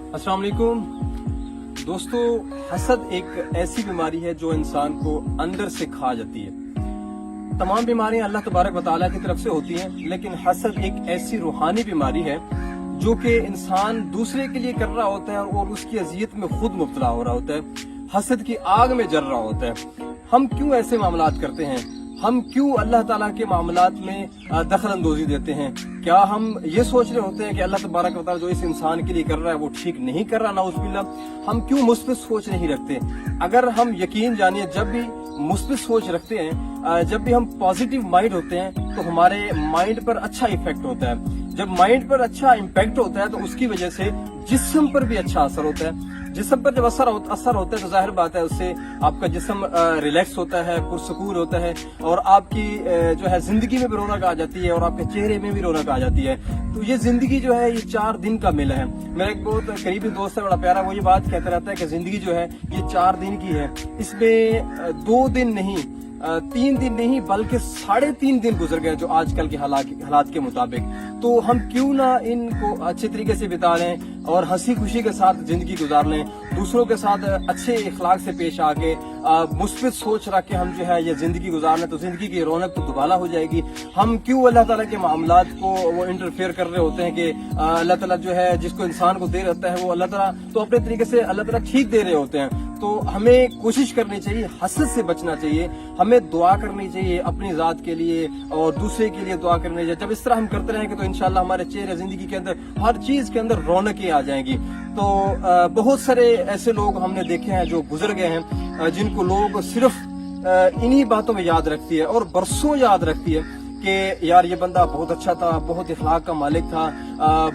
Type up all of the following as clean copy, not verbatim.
अस्सलाम वालेकुम दोस्तों, हसद एक ऐसी बीमारी है जो इंसान को अंदर से खा जाती है। तमाम बीमारियां अल्लाह तबारक व तआला की तरफ से होती हैं, लेकिन हसद एक ऐसी रूहानी बीमारी है जो कि इंसान दूसरे के लिए कर रहा होता है और उसकी अजियत में खुद मुब्तला हो रहा होता है, हसद की आग में जल रहा होता है। हम क्यों ऐसे मामलात करते हैं? हम क्यों अल्लाह ताला के मामलात में दखल अंदोजी देते हैं? क्या हम ये सोच रहे होते हैं कि अल्लाह तबारक व तआला जो इस इंसान के लिए कर रहा है वो ठीक नहीं कर रहा, नाउज़ुबिल्लाह? हम क्यों मुस्बित सोच नहीं रखते? अगर हम यकीन जानिए, जब भी मुस्बित सोच रखते हैं, जब भी हम पॉजिटिव माइंड होते हैं तो हमारे माइंड पर अच्छा इफेक्ट होता है। जब माइंड पर अच्छा इम्पैक्ट होता है तो उसकी वजह से जिस्म पर भी अच्छा असर होता है। जिस्म पर जब असर होता है तो जाहिर बात है उससे आपका जिस्म रिलैक्स होता है, पुरसकून होता है और आपकी जो है जिंदगी में भी रौनक आ जाती है और आपके चेहरे में भी रौनक आ जाती है। तो ये जिंदगी जो है ये 4 दिन का मेला है। मेरा एक बहुत करीबी दोस्त है, बड़ा प्यारा, वो ये बात कहता रहता है कि जिंदगी जो है ये 4 दिन की है, इसमें 2 दिन नहीं 3 दिन नहीं बल्कि 3.5 दिन गुजर गए जो आजकल के हालात के मुताबिक। तो हम क्यों ना इनको अच्छे तरीके से बिता लें और हंसी खुशी के साथ जिंदगी गुजार लें, दूसरों के साथ अच्छे इखलाक से पेश आके मुस्बित सोच रख के हम जो है ये जिंदगी गुजार लें तो जिंदगी की रौनक तो दुबाला हो जाएगी। हम क्यों अल्लाह ताला के मामलात को वो इंटरफेयर कर रहे होते हैं कि अल्लाह ताला जो है जिसको इंसान को दे रहता है वो अल्लाह ताला तो अपने तरीके से अल्लाह ताला ठीक दे रहे होते हैं। तो हमें कोशिश करनी चाहिए, हसद से बचना चाहिए, हमें दुआ करनी चाहिए अपनी जात के लिए और दूसरे के लिए दुआ करनी चाहिए। जब इस तरह हम करते रहेंगे तो इंशाल्लाह हमारे चेहरे जिंदगी के अंदर हर चीज के अंदर रौनकें आ जाएंगी। तो बहुत सारे ऐसे लोग हमने देखे हैं जो गुजर गए हैं, जिनको लोग सिर्फ इन्हीं बातों में याद रखती है और बरसों याद रखती है कि यार ये बंदा बहुत अच्छा था, बहुत इखलाक का मालिक था,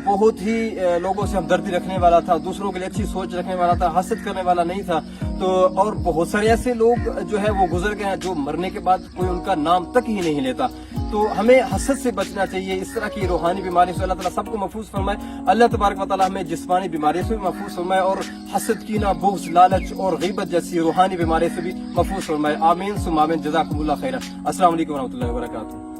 बहुत ही लोगों से हमदर्दी रखने वाला था, दूसरों के लिए अच्छी सोच रखने वाला था, हसद करने वाला नहीं था। तो और बहुत सारे ऐसे लोग जो है वो गुजर गए हैं जो मरने के बाद कोई उनका नाम तक ही नहीं लेता। तो हमें हसद से बचना चाहिए। इस तरह की रूहानी बीमारी से अल्लाह ताला सबको महफूज फरमाए। अल्लाह तबारक व तआला हमें जिस्मानी बीमारियों से भी महफूज फरमाए और हसद, कीना, बुग़्ज़, लालच और गीबत जैसी रूहानी बीमारी से भी महफूज फरमाए। आमीन सुम्मा आमीन। जज़ाकुमुल्लाह खैरन। अस्सलाम वालेकुम व रहमतुल्लाहि व बरकातुहू।